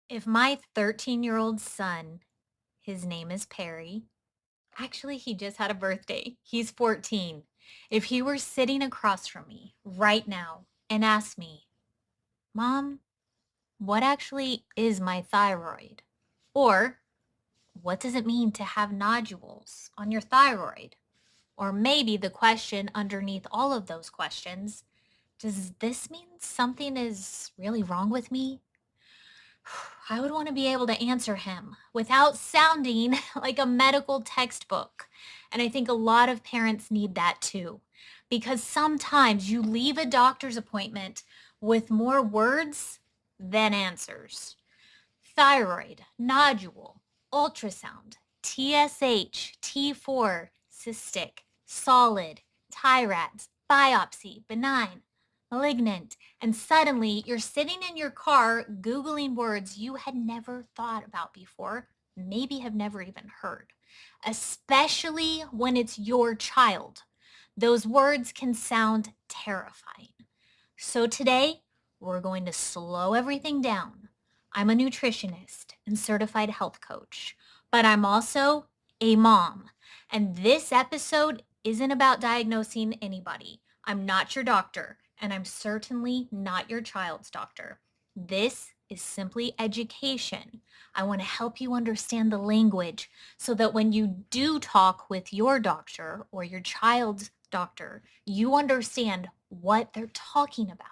If my 13-year-old son, his name is Perry, actually, he just had a birthday. He's 14. If he were sitting across from me right now and asked me, Mom, what actually is my thyroid? Or what does it mean to have nodules on your thyroid? Or maybe the question underneath all of those questions, does this mean something is really wrong with me? I would want to be able to answer him without sounding like a medical textbook. And I think a lot of parents need that too, because sometimes you leave a doctor's appointment with more words than answers. Thyroid, nodule, ultrasound, TSH, T4, cystic, solid, TI-RADS, biopsy, benign, malignant, and suddenly you're sitting in your car Googling words you had never thought about before, maybe have never even heard, especially when it's your child. Those words can sound terrifying. So today, we're going to slow everything down. I'm a nutritionist and certified health coach, but I'm also a mom. And this episode isn't about diagnosing anybody. I'm not your doctor, and I'm certainly not your child's doctor. This is simply education. I want to help you understand the language so that when you do talk with your doctor or your child's doctor, you understand what they're talking about.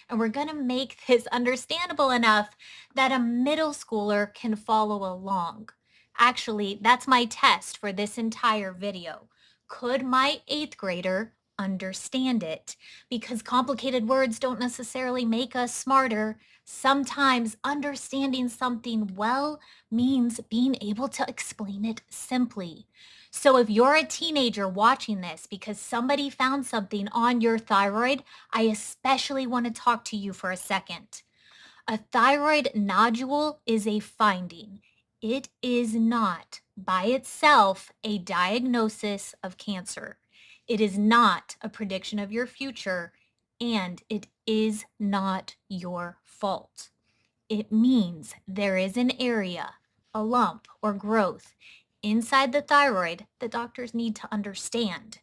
And we're going to make this understandable enough that a middle schooler can follow along. Actually, that's my test for this entire video. Could my eighth grader understand it? Because complicated words don't necessarily make us smarter. Sometimes understanding something well means being able to explain it simply. So if you're a teenager watching this because somebody found something on your thyroid, I especially want to talk to you for a second. A thyroid nodule is a finding. It is not by itself a diagnosis of cancer. It is not a prediction of your future, and it is not your fault. It means there is an area, a lump or growth inside the thyroid that doctors need to understand.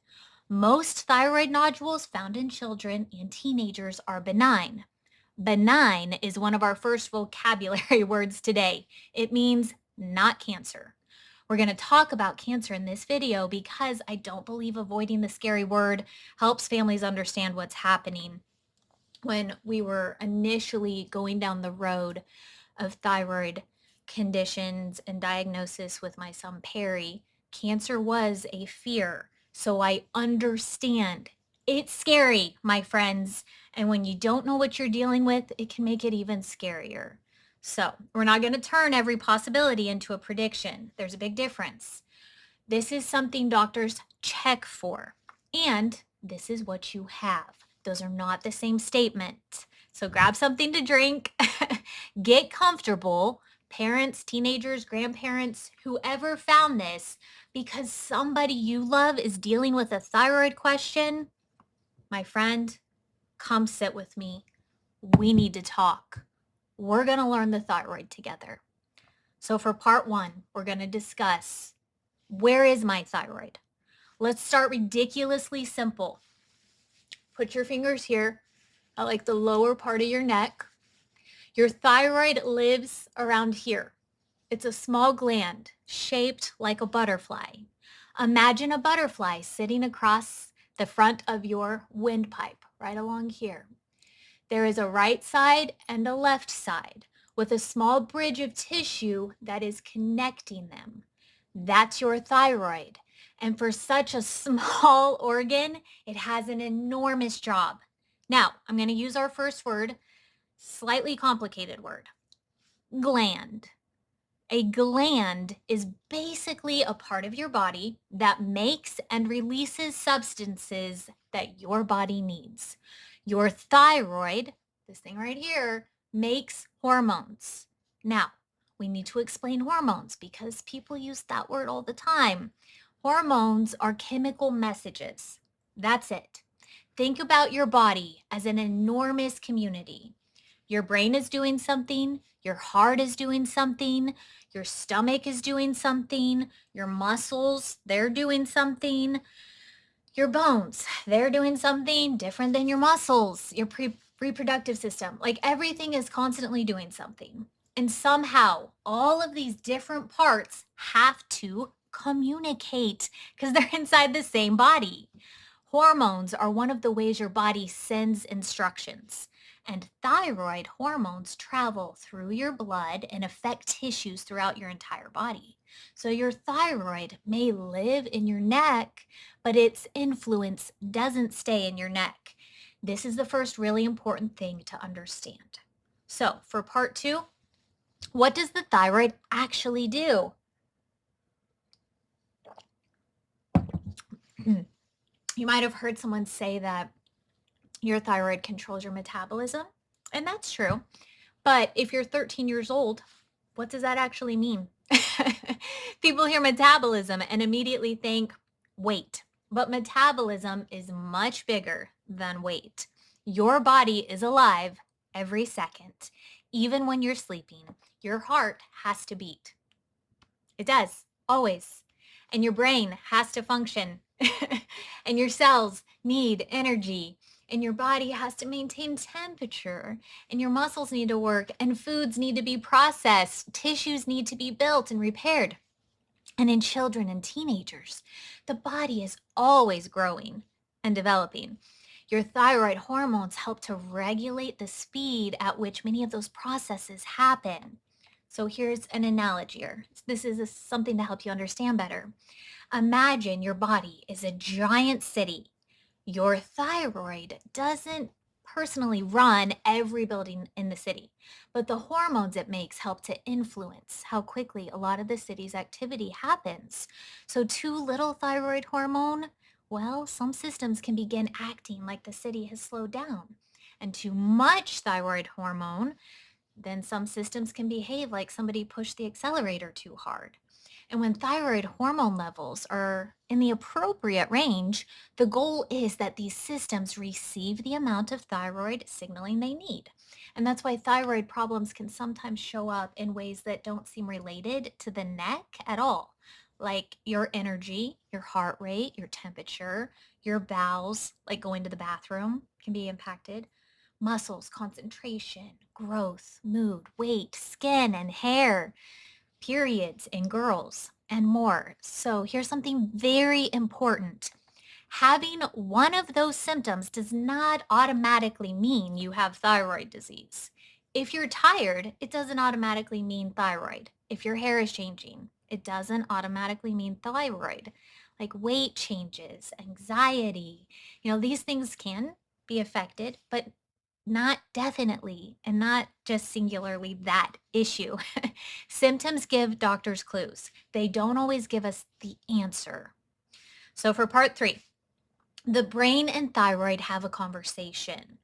Most thyroid nodules found in children and teenagers are benign. Benign is one of our first vocabulary words today. It means not cancer. We're going to talk about cancer in this video because I don't believe avoiding the scary word helps families understand what's happening. When we were initially going down the road of thyroid conditions and diagnosis with my son Perry, cancer was a fear. So I understand. It's scary, my friends. And when you don't know what you're dealing with, it can make it even scarier. So we're not going to turn every possibility into a prediction. There's a big difference. This is something doctors check for, and this is what you have. Those are not the same statement. So grab something to drink, get comfortable, parents, teenagers, grandparents, whoever found this, because somebody you love is dealing with a thyroid question. My friend, come sit with me. We need to talk. We're going to learn the thyroid together. So for part one, we're going to discuss, where is my thyroid? Let's start ridiculously simple. Put your fingers here at like the lower part of your neck. Your thyroid lives around here. It's a small gland shaped like a butterfly. Imagine a butterfly sitting across the front of your windpipe, right along here. There is a right side and a left side with a small bridge of tissue that is connecting them. That's your thyroid. And for such a small organ, it has an enormous job. Now, I'm going to use our first word, slightly complicated word, gland. A gland is basically a part of your body that makes and releases substances that your body needs. Your thyroid, this thing right here, makes hormones. Now, we need to explain hormones because people use that word all the time. Hormones are chemical messages. That's it. Think about your body as an enormous community. Your brain is doing something, your heart is doing something, your stomach is doing something, your muscles, they're doing something, your bones, they're doing something different than your muscles, your reproductive system. Like everything is constantly doing something. And somehow all of these different parts have to communicate because they're inside the same body. Hormones are one of the ways your body sends instructions. And thyroid hormones travel through your blood and affect tissues throughout your entire body. So your thyroid may live in your neck, but its influence doesn't stay in your neck. This is the first really important thing to understand. So for part 2, what does the thyroid actually do? You might have heard someone say that your thyroid controls your metabolism, and that's true. But if you're 13 years old, what does that actually mean? People hear metabolism and immediately think weight, but metabolism is much bigger than weight. Your body is alive every second. Even when you're sleeping, your heart has to beat. It does, always. And your brain has to function. And your cells need energy. And your body has to maintain temperature. And your muscles need to work. And foods need to be processed. Tissues need to be built and repaired. And in children and teenagers, the body is always growing and developing. Your thyroid hormones help to regulate the speed at which many of those processes happen. So here's an analogy here. This is something to help you understand better. Imagine your body is a giant city. Your thyroid doesn't personally run every building in the city, but the hormones it makes help to influence how quickly a lot of the city's activity happens. So too little thyroid hormone, well, some systems can begin acting like the city has slowed down. And too much thyroid hormone, then some systems can behave like somebody pushed the accelerator too hard. And when thyroid hormone levels are in the appropriate range, the goal is that these systems receive the amount of thyroid signaling they need. And that's why thyroid problems can sometimes show up in ways that don't seem related to the neck at all, like your energy, your heart rate, your temperature, your bowels, like going to the bathroom can be impacted. Muscles, concentration, growth, mood, weight, skin, and hair, periods in girls, and more. So here's something very important. Having one of those symptoms does not automatically mean you have thyroid disease. If you're tired, it doesn't automatically mean thyroid. If your hair is changing, it doesn't automatically mean thyroid. Like weight changes, anxiety, these things can be affected, but not definitely, and not just singularly that issue. Symptoms give doctors clues. They don't always give us the answer. So for part 3, the brain and thyroid have a conversation.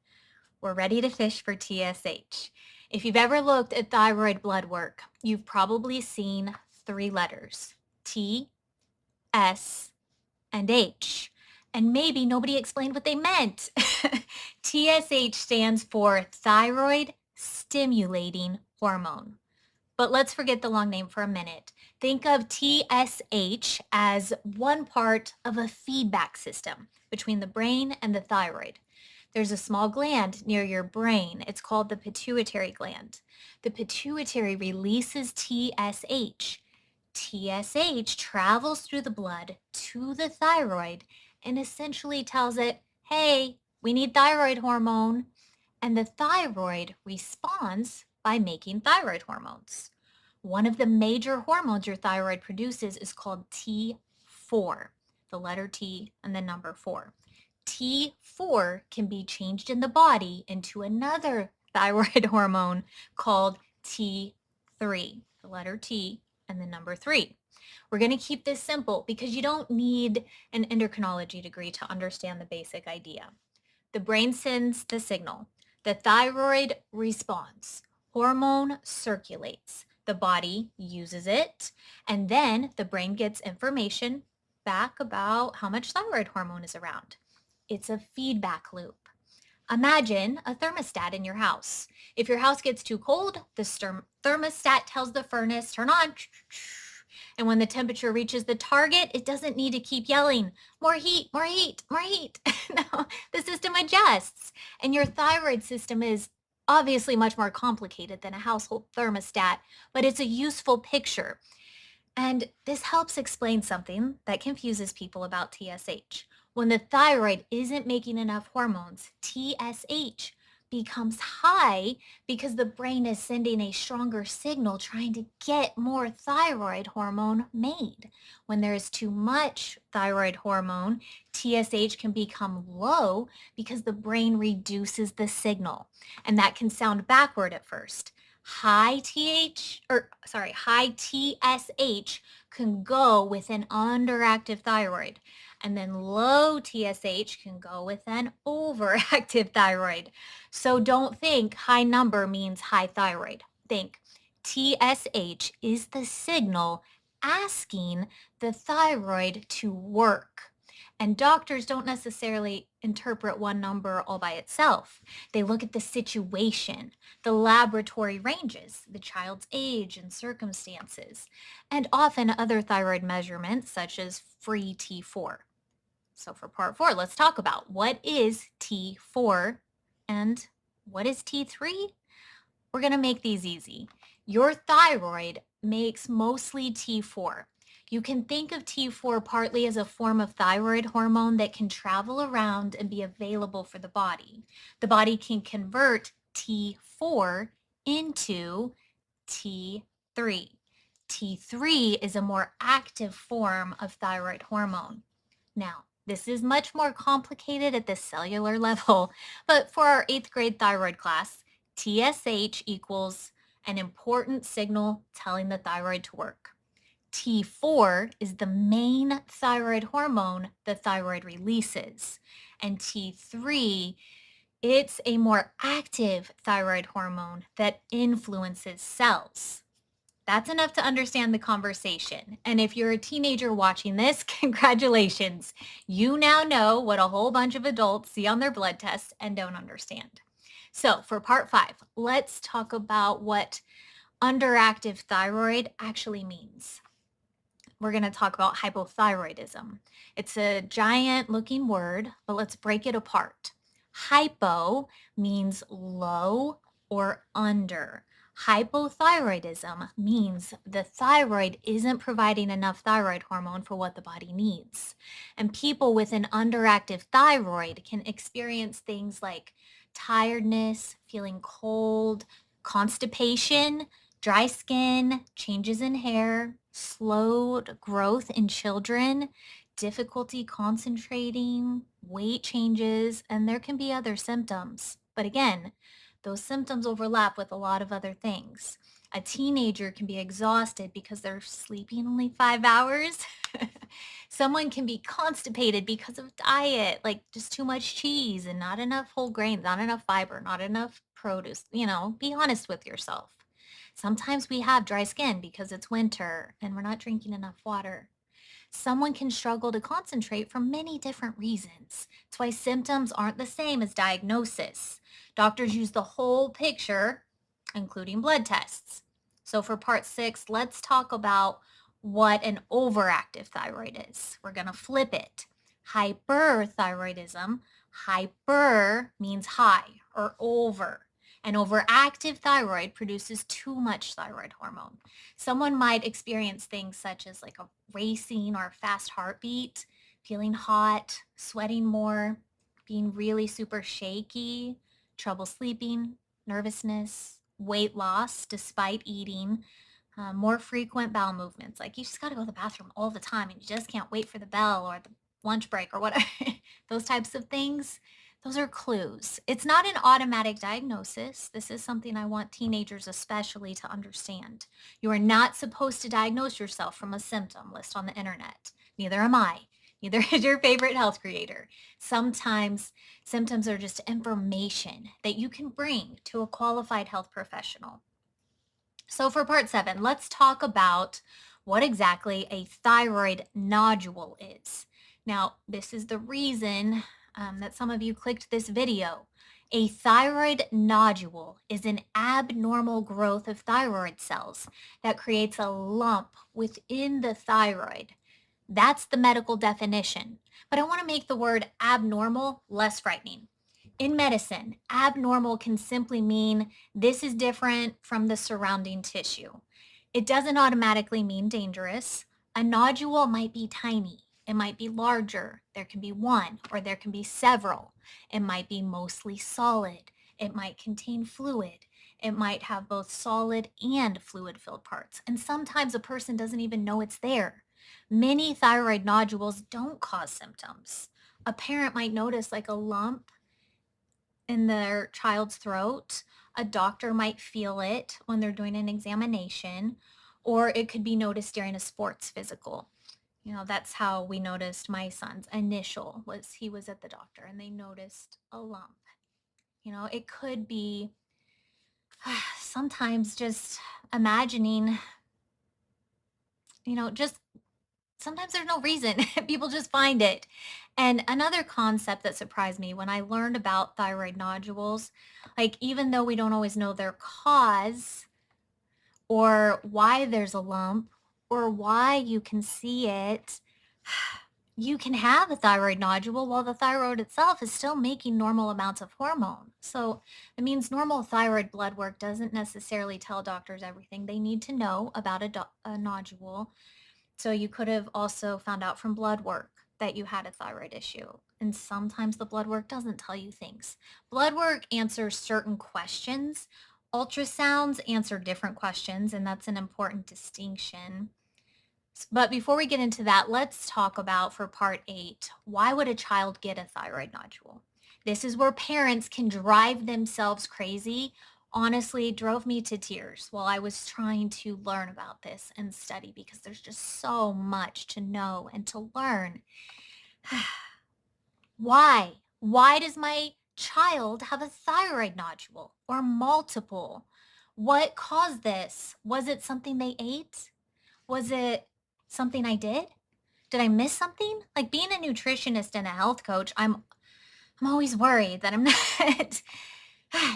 We're ready to fish for TSH. If you've ever looked at thyroid blood work, you've probably seen 3 letters, T, S, and H. And maybe nobody explained what they meant. TSH stands for thyroid stimulating hormone. But let's forget the long name for a minute. Think of TSH as one part of a feedback system between the brain and the thyroid. There's a small gland near your brain. It's called the pituitary gland. The pituitary releases TSH. TSH travels through the blood to the thyroid and essentially tells it, hey, we need thyroid hormone. And the thyroid responds by making thyroid hormones. One of the major hormones your thyroid produces is called T4, the letter T and the number 4. T4 can be changed in the body into another thyroid hormone called T3, the letter T and the number 3. We're going to keep this simple because you don't need an endocrinology degree to understand the basic idea. The brain sends the signal. The thyroid responds. Hormone circulates. The body uses it. And then the brain gets information back about how much thyroid hormone is around. It's a feedback loop. Imagine a thermostat in your house. If your house gets too cold, the thermostat tells the furnace, turn on. And when the temperature reaches the target, it doesn't need to keep yelling, more heat, more heat, more heat. No, the system adjusts. And your thyroid system is obviously much more complicated than a household thermostat, but it's a useful picture. And this helps explain something that confuses people about TSH. When the thyroid isn't making enough hormones, TSH becomes high because the brain is sending a stronger signal trying to get more thyroid hormone made. When there is too much thyroid hormone, TSH can become low because the brain reduces the signal. And that can sound backward at first. High TSH can go with an underactive thyroid, and then low TSH can go with an overactive thyroid. So don't think high number means high thyroid. Think TSH is the signal asking the thyroid to work. And doctors don't necessarily interpret one number all by itself. They look at the situation, the laboratory ranges, the child's age and circumstances, and often other thyroid measurements such as free T4. So for part 4, let's talk about what is T4 and what is T3? We're going to make these easy. Your thyroid makes mostly T4. You can think of T4 partly as a form of thyroid hormone that can travel around and be available for the body. The body can convert T4 into T3. T3 is a more active form of thyroid hormone. Now, this is much more complicated at the cellular level, but for our 8th grade thyroid class, TSH equals an important signal telling the thyroid to work. T4 is the main thyroid hormone the thyroid releases. And T3, it's a more active thyroid hormone that influences cells. That's enough to understand the conversation. And if you're a teenager watching this, congratulations. You now know what a whole bunch of adults see on their blood tests and don't understand. So for part 5, let's talk about what underactive thyroid actually means. We're going to talk about hypothyroidism. It's a giant looking word, but let's break it apart. Hypo means low or under. Hypothyroidism means the thyroid isn't providing enough thyroid hormone for what the body needs. And people with an underactive thyroid can experience things like tiredness, feeling cold, constipation, dry skin, changes in hair, slowed growth in children, difficulty concentrating, weight changes, and there can be other symptoms. But again, those symptoms overlap with a lot of other things. A teenager can be exhausted because they're sleeping only 5 hours. Someone can be constipated because of diet, like just too much cheese and not enough whole grains, not enough fiber, not enough produce. Be honest with yourself. Sometimes we have dry skin because it's winter and we're not drinking enough water. Someone can struggle to concentrate for many different reasons. That's why symptoms aren't the same as diagnosis. Doctors use the whole picture, including blood tests. So for part 6, let's talk about what an overactive thyroid is. We're going to flip it. Hyperthyroidism. Hyper means high or over. An overactive thyroid produces too much thyroid hormone. Someone might experience things such as like a racing or fast heartbeat, feeling hot, sweating more, being really super shaky, trouble sleeping, nervousness, weight loss despite eating, more frequent bowel movements. Like you just got to go to the bathroom all the time and you just can't wait for the bell or the lunch break or whatever. Those types of things. Those are clues. It's not an automatic diagnosis. This is something I want teenagers especially to understand. You are not supposed to diagnose yourself from a symptom list on the internet. Neither am I. Neither is your favorite health creator. Sometimes symptoms are just information that you can bring to a qualified health professional. So for part 7, let's talk about what exactly a thyroid nodule is. Now, this is the reason that some of you clicked this video. A thyroid nodule is an abnormal growth of thyroid cells that creates a lump within the thyroid. That's the medical definition. But I want to make the word abnormal less frightening. In medicine, abnormal can simply mean this is different from the surrounding tissue. It doesn't automatically mean dangerous. A nodule might be tiny, it might be larger, there can be one or there can be several. It might be mostly solid, it might contain fluid, it might have both solid and fluid filled parts. And sometimes a person doesn't even know it's there. Many thyroid nodules don't cause symptoms. A parent might notice like a lump in their child's throat. A doctor might feel it when they're doing an examination, or it could be noticed during a sports physical. That's how we noticed my son's initial was he was at the doctor and they noticed a lump. It could be sometimes just imagining, just sometimes there's no reason. People just find it. And another concept that surprised me when I learned about thyroid nodules, like even though we don't always know their cause or why there's a lump or why you can see it, you can have a thyroid nodule while the thyroid itself is still making normal amounts of hormone. So it means normal thyroid blood work doesn't necessarily tell doctors everything they need to know about a nodule. So you could have also found out from blood work that you had a thyroid issue. And sometimes the blood work doesn't tell you things. Blood work answers certain questions. Ultrasounds answer different questions, and that's an important distinction. But before we get into that, let's talk about for part 8, why would a child get a thyroid nodule? This is where parents can drive themselves crazy. Honestly, it drove me to tears while I was trying to learn about this and study because there's just so much to know and to learn. Why? Why does my child have a thyroid nodule or multiple? What caused this? Was it something they ate? Was it something I did? Did I miss something? Like being a nutritionist and a health coach, I'm always worried that I'm not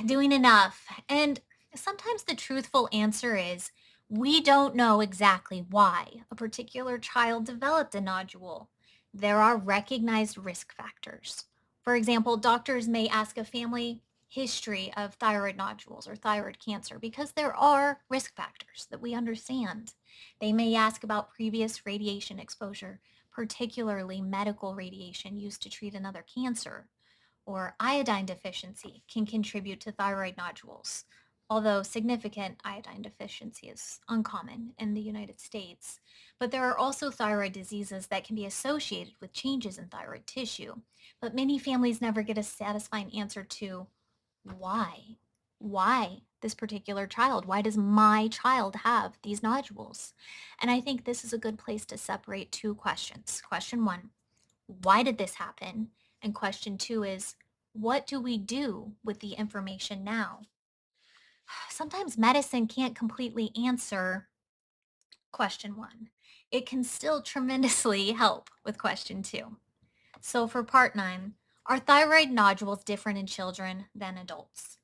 doing enough. And sometimes the truthful answer is we don't know exactly why a particular child developed a nodule. There are recognized risk factors. For example, doctors may ask a family history of thyroid nodules or thyroid cancer because there are risk factors that we understand. They may ask about previous radiation exposure, particularly medical radiation used to treat another cancer, or iodine deficiency can contribute to thyroid nodules, although significant iodine deficiency is uncommon in the United States. But there are also thyroid diseases that can be associated with changes in thyroid tissue. But many families never get a satisfying answer to why. Why this particular child? Why does my child have these nodules? And I think this is a good place to separate two questions. Question 1, why did this happen? And question 2 is, what do we do with the information now? Sometimes medicine can't completely answer question 1. It can still tremendously help with question 2. So for part 9, are thyroid nodules different in children than adults?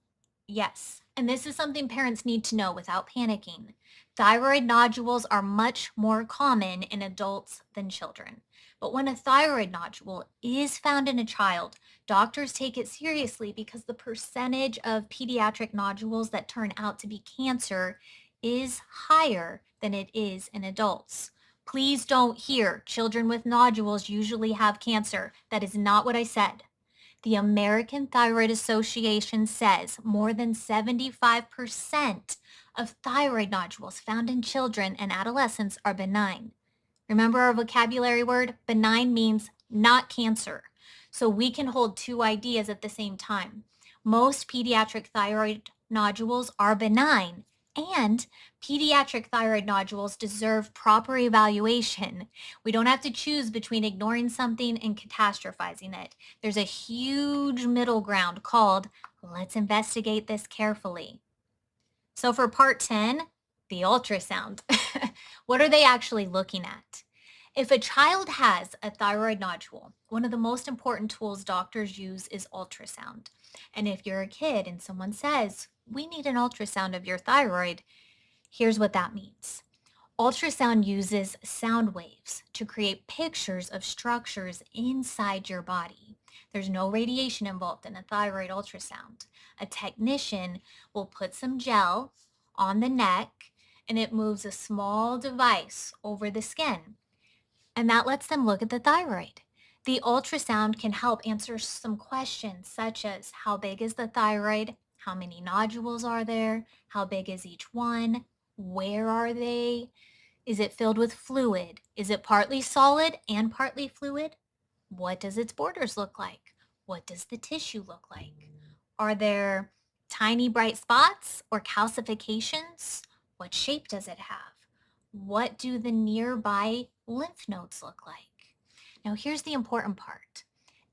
Yes, and this is something parents need to know without panicking. Thyroid nodules are much more common in adults than children. But when a thyroid nodule is found in a child, doctors take it seriously because the percentage of pediatric nodules that turn out to be cancer is higher than it is in adults. Please don't hear children with nodules usually have cancer. That is not what I said. The American Thyroid Association says more than 75% of thyroid nodules found in children and adolescents are benign. Remember our vocabulary word? Benign means not cancer. So we can hold two ideas at the same time. Most pediatric thyroid nodules are benign, and pediatric thyroid nodules deserve proper evaluation. We don't have to choose between ignoring something and catastrophizing it. There's a huge middle ground called let's investigate this carefully. So for part 10, the ultrasound. What are they actually looking at? If a child has a thyroid nodule, one of the most important tools doctors use is ultrasound. And if you're a kid and someone says, we need an ultrasound of your thyroid, here's what that means. Ultrasound uses sound waves to create pictures of structures inside your body. There's no radiation involved in a thyroid ultrasound. A technician will put some gel on the neck and it moves a small device over the skin, and that lets them look at the thyroid. The ultrasound can help answer some questions such as how big is the thyroid? How many nodules are there? How big is each one? Where are they? Is it filled with fluid? Is it partly solid and partly fluid? What does its borders look like? What does the tissue look like? Are there tiny bright spots or calcifications? What shape does it have? What do the nearby lymph nodes look like? Now, here's the important part.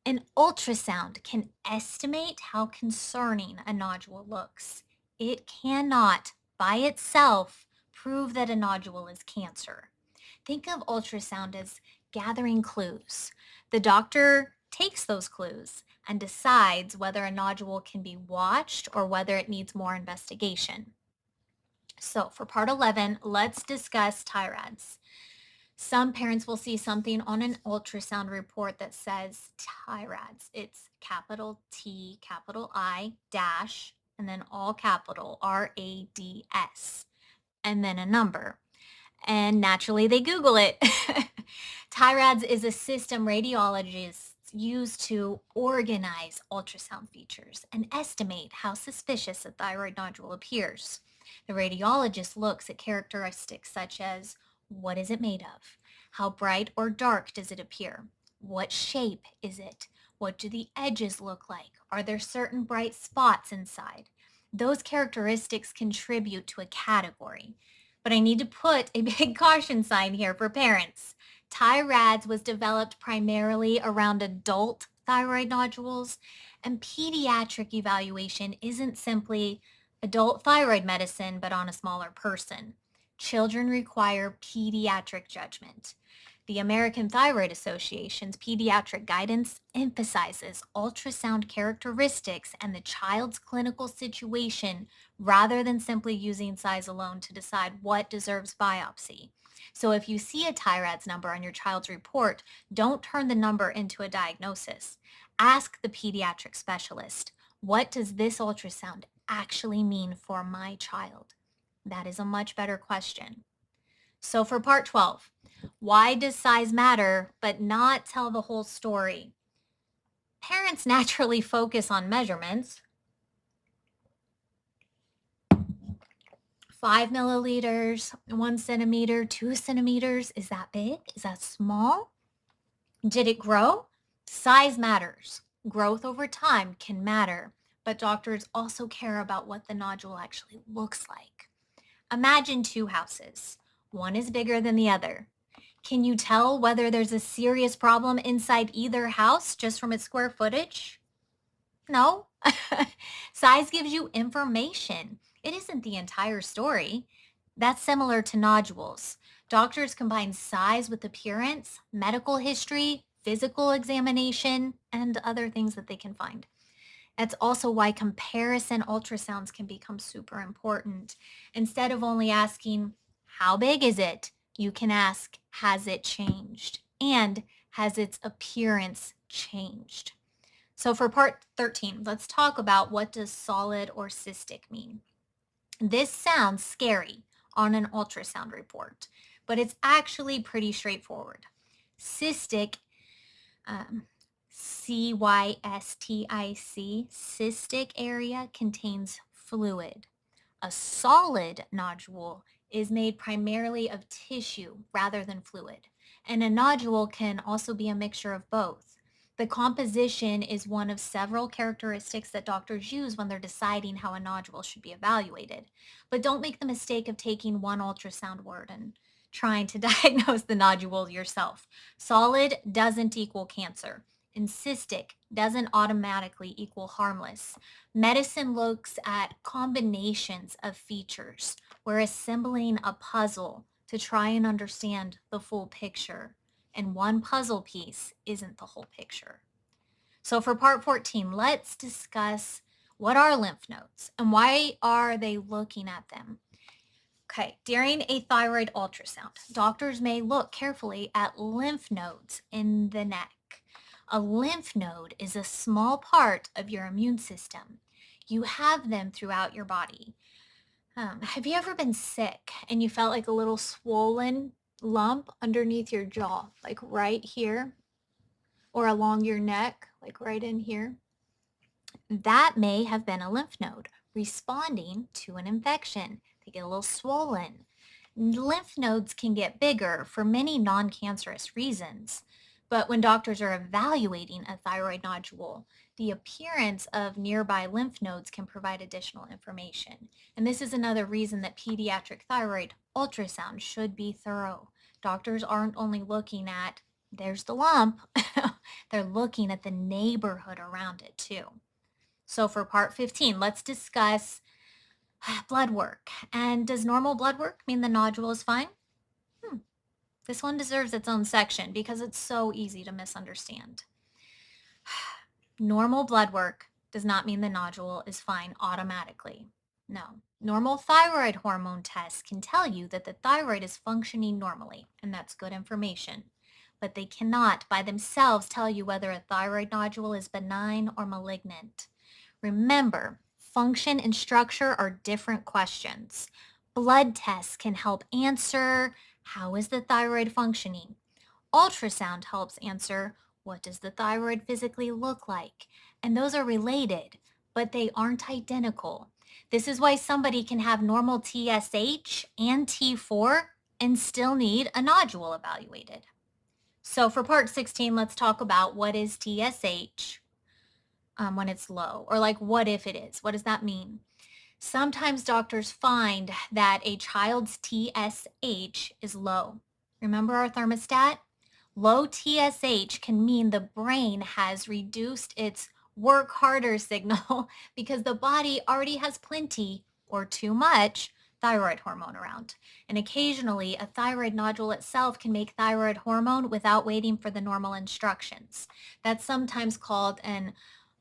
An ultrasound can estimate how concerning a nodule looks. It cannot, by itself, prove that a nodule is cancer. Think of ultrasound as gathering clues. The doctor takes those clues and decides whether a nodule can be watched or whether it needs more investigation. So for part 11, let's discuss TI-RADS. Some parents will see something on an ultrasound report that says TI-RADS. It's capital T, capital I, dash, and then all capital RADS, and then a number. And naturally, they Google it. TI-RADS is a system radiologists use to organize ultrasound features and estimate how suspicious a thyroid nodule appears. The radiologist looks at characteristics such as what is it made of? How bright or dark does it appear? What shape is it? What do the edges look like? Are there certain bright spots inside? Those characteristics contribute to a category. But I need to put a big caution sign here for parents. TI-RADS was developed primarily around adult thyroid nodules, and pediatric evaluation isn't simply adult thyroid medicine, but on a smaller person. Children require pediatric judgment. The American Thyroid Association's pediatric guidance emphasizes ultrasound characteristics and the child's clinical situation rather than simply using size alone to decide what deserves biopsy. So if you see a TI-RADS number on your child's report, don't turn the number into a diagnosis. Ask the pediatric specialist, what does this ultrasound actually mean for my child? That is a much better question. So for part 12, why does size matter but not tell the whole story? Parents naturally focus on measurements. 5 milliliters, 1 centimeter, 2 centimeters. Is that big? Is that small? Did it grow? Size matters. Growth over time can matter, but doctors also care about what the nodule actually looks like. Imagine two houses. One is bigger than the other. Can you tell whether there's a serious problem inside either house just from its square footage? No. Size gives you information. It isn't the entire story. That's similar to nodules. Doctors combine size with appearance, medical history, physical examination, and other things that they can find. That's also why comparison ultrasounds can become super important. Instead of only asking, how big is it? You can ask, has it changed? And has its appearance changed? So for part 13, let's talk about what does solid or cystic mean. This sounds scary on an ultrasound report, but it's actually pretty straightforward. Cystic, C-Y-S-T-I-C, cystic area contains fluid. A solid nodule is made primarily of tissue rather than fluid, and a nodule can also be a mixture of both. The composition is one of several characteristics that doctors use when they're deciding how a nodule should be evaluated. But don't make the mistake of taking one ultrasound word and trying to diagnose the nodule yourself. Solid doesn't equal cancer, and cystic doesn't automatically equal harmless. Medicine looks at combinations of features. We're assembling a puzzle to try and understand the full picture. and one puzzle piece isn't the whole picture. So for part 14, let's discuss what are lymph nodes and why are they looking at them? Okay, during a thyroid ultrasound, doctors may look carefully at lymph nodes in the neck. A lymph node is a small part of your immune system. You have them throughout your body. Have you ever been sick and you felt like a little swollen lump underneath your jaw, like right here, or along your neck, like right in here? That may have been a lymph node responding to an infection. They get a little swollen. Lymph nodes can get bigger for many non-cancerous reasons, but when doctors are evaluating a thyroid nodule, the appearance of nearby lymph nodes can provide additional information. And this is another reason that pediatric thyroid ultrasound should be thorough. Doctors aren't only looking at, there's the lump, they're looking at the neighborhood around it too. So for part 15, let's discuss blood work. And does normal blood work mean the nodule is fine? This one deserves its own section because it's so easy to misunderstand. Normal blood work does not mean the nodule is fine automatically. No. Normal thyroid hormone tests can tell you that the thyroid is functioning normally, and that's good information. But they cannot by themselves tell you whether a thyroid nodule is benign or malignant. Remember, function and structure are different questions. Blood tests can help answer, how is the thyroid functioning? Ultrasound helps answer, what does the thyroid physically look like? And those are related, but they aren't identical. This is why somebody can have normal TSH and T4 and still need a nodule evaluated. So for part 16, let's talk about what is TSH when it's low, or like what if it is? What does that mean? Sometimes doctors find that a child's TSH is low. Remember our thermostat? Low TSH can mean the brain has reduced its work harder signal because the body already has plenty or too much thyroid hormone around. And occasionally, a thyroid nodule itself can make thyroid hormone without waiting for the normal instructions. That's sometimes called an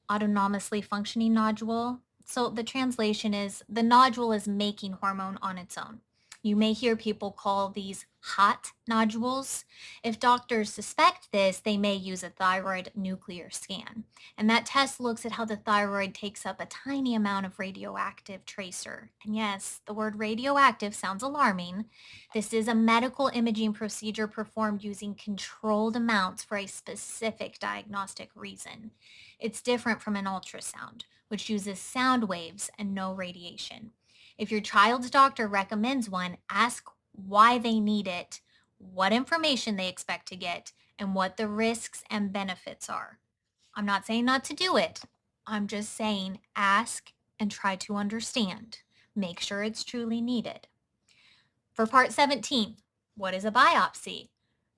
autonomously functioning nodule. So the translation is the nodule is making hormone on its own. You may hear people call these hot nodules. If doctors suspect this, they may use a thyroid nuclear scan. And that test looks at how the thyroid takes up a tiny amount of radioactive tracer. And yes, the word radioactive sounds alarming. This is a medical imaging procedure performed using controlled amounts for a specific diagnostic reason. It's different from an ultrasound, which uses sound waves and no radiation. If your child's doctor recommends one, ask why they need it, what information they expect to get, and what the risks and benefits are. I'm not saying not to do it. I'm just saying ask and try to understand. Make sure it's truly needed. For part 17, what is a biopsy?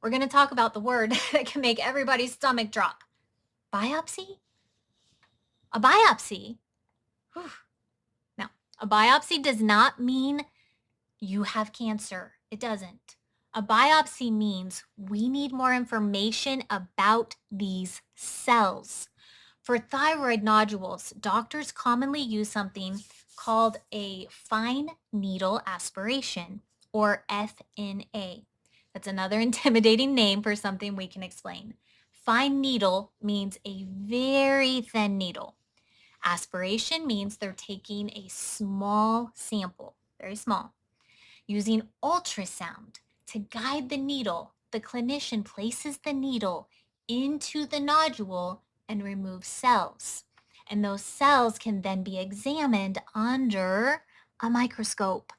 We're going to talk about the word that can make everybody's stomach drop. Biopsy? A biopsy? Whew. Now, a biopsy does not mean you have cancer. It doesn't. A biopsy means we need more information about these cells. For thyroid nodules, doctors commonly use something called a fine needle aspiration, or FNA. That's another intimidating name for something we can explain. Fine needle means a very thin needle. Aspiration means they're taking a small sample, very small. Using ultrasound to guide the needle, the clinician places the needle into the nodule and removes cells. And those cells can then be examined under a microscope.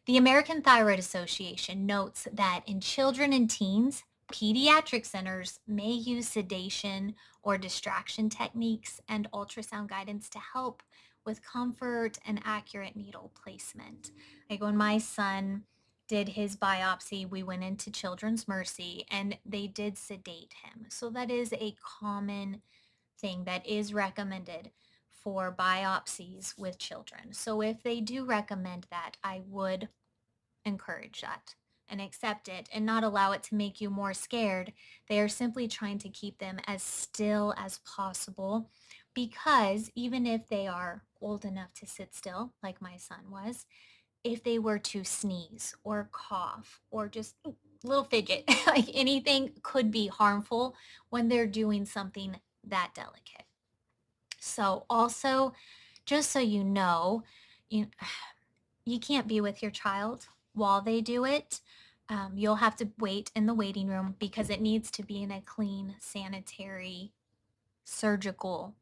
The American Thyroid Association notes that in children and teens, pediatric centers may use sedation or distraction techniques and ultrasound guidance to help with comfort and accurate needle placement. Like when my son did his biopsy, we went into Children's Mercy and they did sedate him. So that is a common thing that is recommended for biopsies with children. So if they do recommend that, I would encourage that. and accept it and not allow it to make you more scared. They are simply trying to keep them as still as possible, because even if they are old enough to sit still, like my son was, if they were to sneeze or cough or just little fidget, like anything could be harmful when they're doing something that delicate. So also, just so you, you can't be with your child while they do it. You'll have to wait in the waiting room because it needs to be in a clean, sanitary, surgical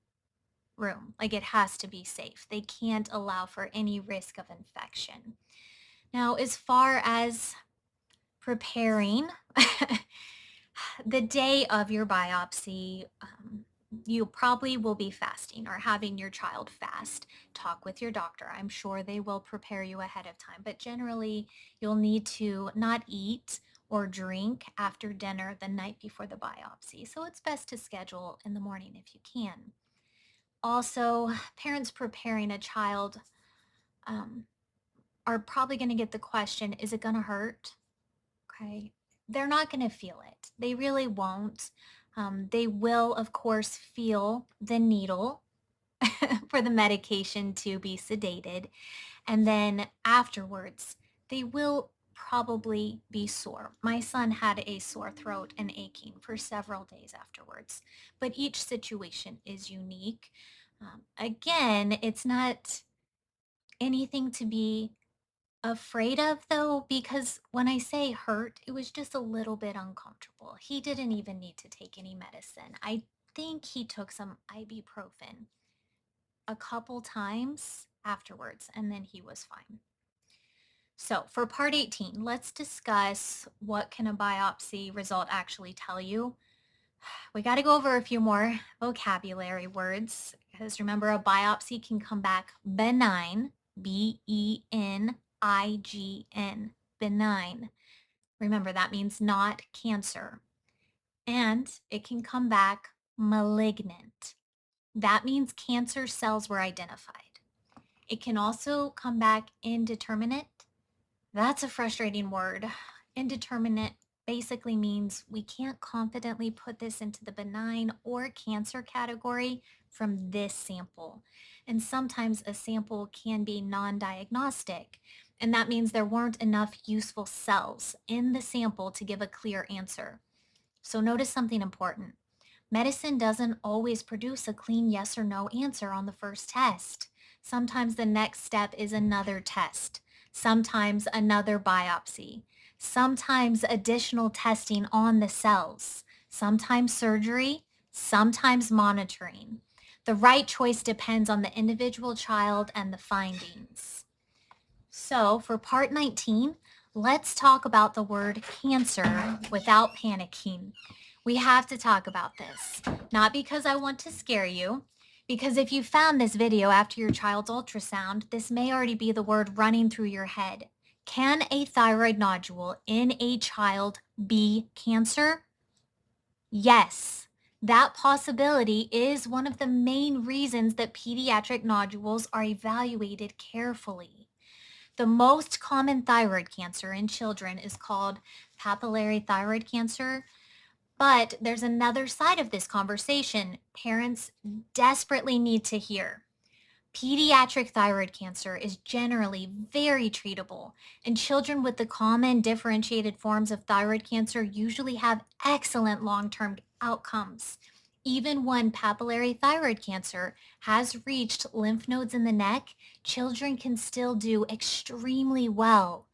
room. Like, it has to be safe. They can't allow for any risk of infection. Now, as far as preparing, the day of your biopsy, you probably will be fasting or having your child fast. Talk with your doctor. I'm sure they will prepare you ahead of time, but generally you'll need to not eat or drink after dinner the night before the biopsy. So it's best to schedule in the morning if you can. Also, parents preparing a child are probably going to get the question, is it going to hurt? Okay. They're not going to feel it. They really won't. They will, of course, feel the needle for the medication to be sedated. And then afterwards, they will probably be sore. My son had a sore throat and aching for several days afterwards, but each situation is unique. Again, it's not anything to be afraid of, though, because when I say hurt, it was just a little bit uncomfortable. He didn't even need to take any medicine. I think he took some ibuprofen a couple times afterwards, and then he was fine. So for part 18, let's discuss what can a biopsy result actually tell you. We got to go over a few more vocabulary words, because remember, a biopsy can come back benign, Benign, benign. Remember, that means not cancer. And it can come back malignant. That means cancer cells were identified. It can also come back indeterminate. That's a frustrating word. Indeterminate basically means we can't confidently put this into the benign or cancer category from this sample. And sometimes a sample can be non-diagnostic, and that means there weren't enough useful cells in the sample to give a clear answer. So notice something important. Medicine doesn't always produce a clean yes or no answer on the first test. Sometimes the next step is another test, sometimes another biopsy, sometimes additional testing on the cells, sometimes surgery, sometimes monitoring. The right choice depends on the individual child and the findings. So for part 19, let's talk about the word cancer without panicking. We have to talk about this, not because I want to scare you, because if you found this video after your child's ultrasound, this may already be the word running through your head. Can a thyroid nodule in a child be cancer? Yes. That possibility is one of the main reasons that pediatric nodules are evaluated carefully. The most common thyroid cancer in children is called papillary thyroid cancer. But there's another side of this conversation parents desperately need to hear. Pediatric thyroid cancer is generally very treatable, and children with the common differentiated forms of thyroid cancer usually have excellent long-term outcomes. Even when papillary thyroid cancer has reached lymph nodes in the neck, children can still do extremely well.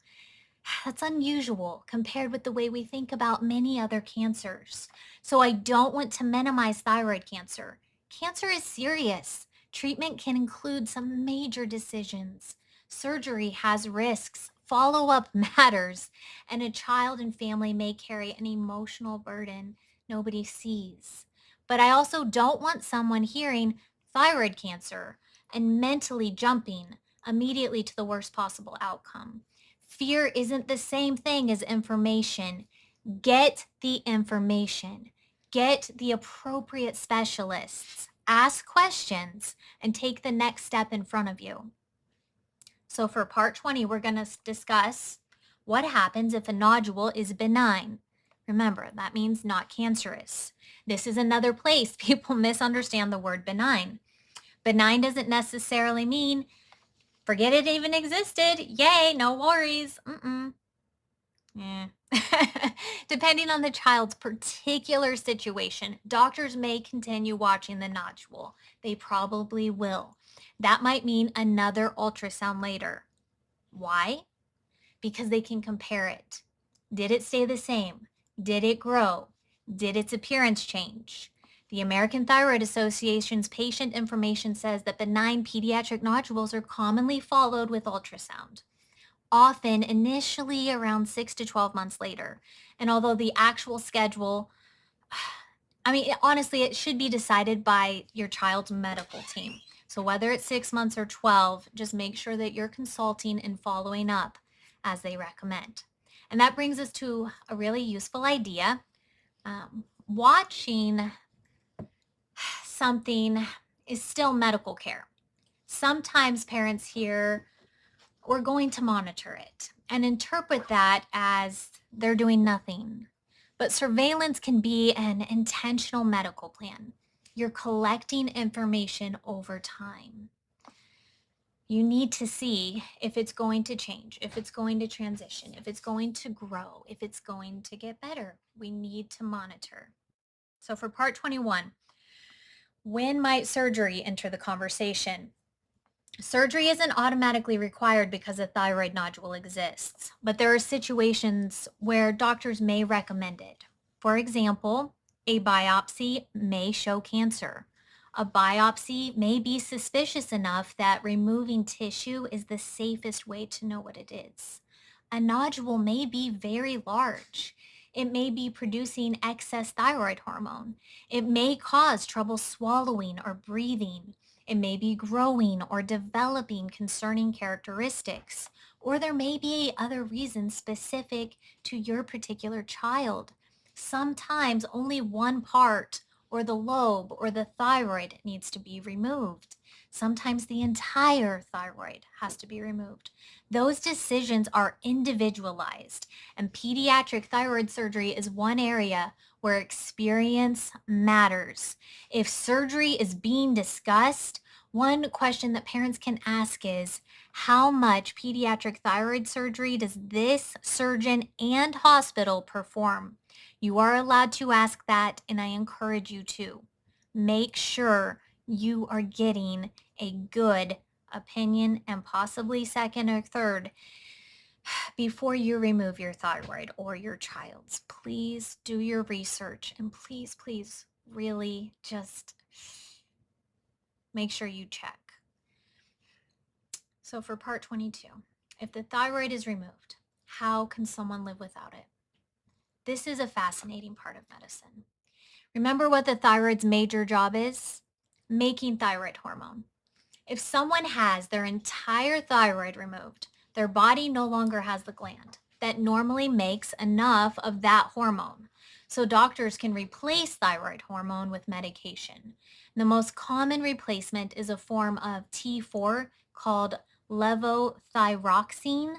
That's unusual compared with the way we think about many other cancers. So I don't want to minimize thyroid cancer. Cancer is serious. Treatment can include some major decisions. Surgery has risks. Follow-up matters. And a child and family may carry an emotional burden nobody sees. But I also don't want someone hearing thyroid cancer and mentally jumping immediately to the worst possible outcome. Fear isn't the same thing as information. Get the information. Get the appropriate specialists. Ask questions and take the next step in front of you. So for part 20, we're going to discuss What happens if a nodule is benign? Remember, that means not cancerous. This is another place people misunderstand the word benign. Benign doesn't necessarily mean forget it even existed. Yay, no worries. Yeah. Depending on the child's particular situation, doctors may continue watching the nodule. They probably will. That might mean another ultrasound later. Why? Because they can compare it. Did it stay the same? Did it grow? Did its appearance change? The American Thyroid Association's patient information says that benign pediatric nodules are commonly followed with ultrasound, often initially around 6 to 12 months later. And although the actual schedule, honestly, it should be decided by your child's medical team. So whether it's 6 months or 12, just make sure that you're consulting and following up as they recommend. And that brings us to a really useful idea. Watching something is still medical care. Sometimes parents hear, we're going to monitor it, and interpret that as they're doing nothing. But surveillance can be an intentional medical plan. You're collecting information over time. You need to see if it's going to change, if it's going to transition, if it's going to grow, if it's going to get better. We need to monitor. So for part 21, when might surgery enter the conversation? Surgery isn't automatically required because a thyroid nodule exists, but there are situations where doctors may recommend it. For example, a biopsy may show cancer. A biopsy may be suspicious enough that removing tissue is the safest way to know what it is. A nodule may be very large. It may be producing excess thyroid hormone. It may cause trouble swallowing or breathing. It may be growing or developing concerning characteristics, or there may be other reasons specific to your particular child. Sometimes only one part or the lobe or the thyroid needs to be removed. Sometimes the entire thyroid has to be removed. Those decisions are individualized, and pediatric thyroid surgery is one area where experience matters. If surgery is being discussed, one question that parents can ask is, how much pediatric thyroid surgery does this surgeon and hospital perform? You are allowed to ask that, and I encourage you to. Make sure you are getting a good opinion, and possibly second or third, before you remove your thyroid or your child's. Please do your research, and please, please, really just make sure you check. So for part 22, if the thyroid is removed, how can someone live without it? This is a fascinating part of medicine. Remember what the thyroid's major job is? Making thyroid hormone. If someone has their entire thyroid removed, their body no longer has the gland that normally makes enough of that hormone. So doctors can replace thyroid hormone with medication. The most common replacement is a form of T4 called levothyroxine.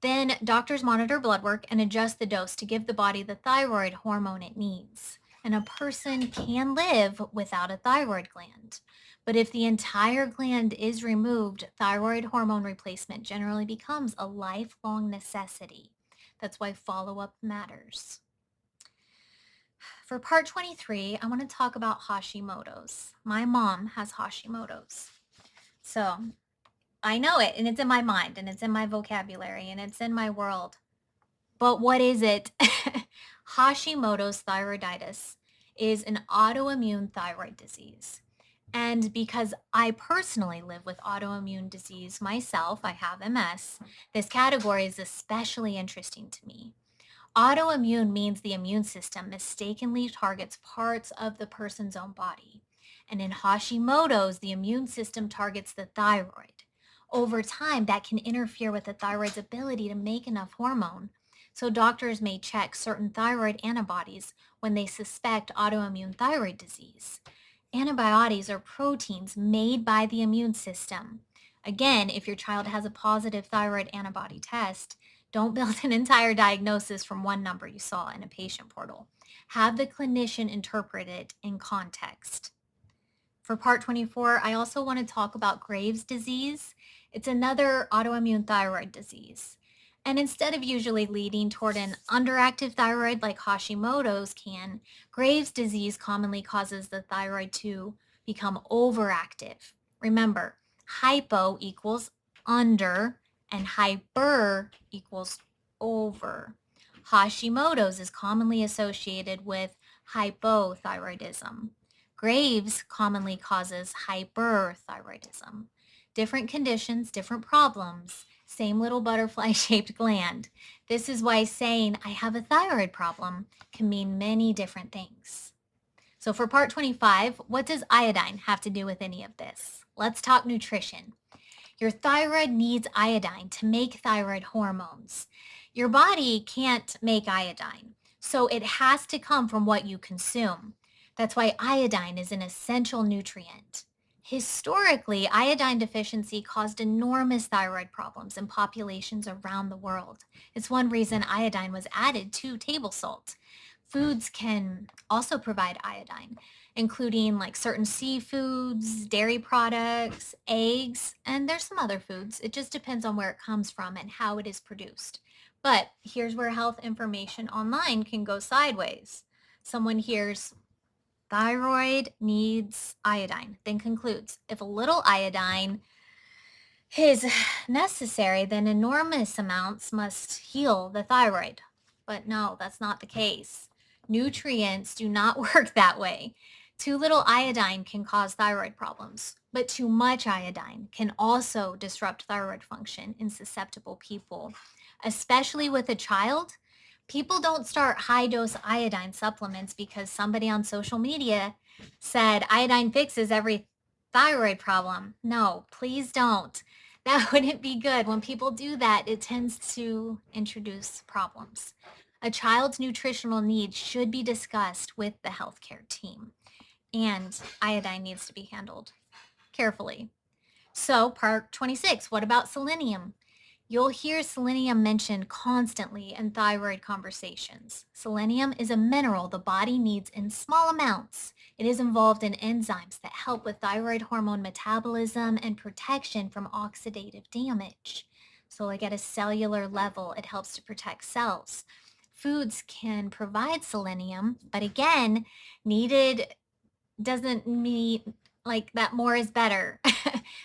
Then doctors monitor blood work and adjust the dose to give the body the thyroid hormone it needs. And a person can live without a thyroid gland. But if the entire gland is removed, thyroid hormone replacement generally becomes a lifelong necessity. That's why follow-up matters. For part 23, I want to talk about Hashimoto's. My mom has Hashimoto's. So I know it, and it's in my mind, and it's in my vocabulary, and it's in my world. But what is it? Hashimoto's thyroiditis is an autoimmune thyroid disease. And because I personally live with autoimmune disease myself, I have MS, this category is especially interesting to me. Autoimmune means the immune system mistakenly targets parts of the person's own body. And in Hashimoto's, the immune system targets the thyroid. Over time, that can interfere with the thyroid's ability to make enough hormone. So doctors may check certain thyroid antibodies when they suspect autoimmune thyroid disease. Antibodies are proteins made by the immune system. Again, if your child has a positive thyroid antibody test, Don't build an entire diagnosis from one number you saw in a patient portal. Have the clinician interpret it in context. For part 24, I also want to talk about Graves' disease. It's another autoimmune thyroid disease. And instead of usually leading toward an underactive thyroid like Hashimoto's can, Graves' disease commonly causes the thyroid to become overactive. Remember, hypo equals under and hyper equals over. Hashimoto's is commonly associated with hypothyroidism. Graves commonly causes hyperthyroidism. Different conditions, different problems, same little butterfly-shaped gland. This is why saying I have a thyroid problem can mean many different things. So for part 25, what does iodine have to do with any of this? Let's talk nutrition. Your thyroid needs iodine to make thyroid hormones. Your body can't make iodine, so it has to come from what you consume. That's why iodine is an essential nutrient. Historically, iodine deficiency caused enormous thyroid problems in populations around the world. It's one reason iodine was added to table salt. Foods can also provide iodine, including like certain seafoods, dairy products, eggs, and there's some other foods. It just depends on where it comes from and how it is produced. But here's where health information online can go sideways. Someone hears thyroid needs iodine, then concludes if a little iodine is necessary, then enormous amounts must heal the thyroid. But no, that's not the case. Nutrients do not work that way. Too little iodine can cause thyroid problems, but too much iodine can also disrupt thyroid function in susceptible people, especially with a child. People don't start high dose iodine supplements because somebody on social media said iodine fixes every thyroid problem. No, please don't. That wouldn't be good. When people do that, it tends to introduce problems. A child's nutritional needs should be discussed with the healthcare team, and iodine needs to be handled carefully. So, part 26, what about selenium? You'll hear selenium mentioned constantly in thyroid conversations. Selenium is a mineral the body needs in small amounts. It is involved in enzymes that help with thyroid hormone metabolism and protection from oxidative damage. So, like at a cellular level, it helps to protect cells. Foods can provide selenium, but again, needed doesn't mean like that more is better.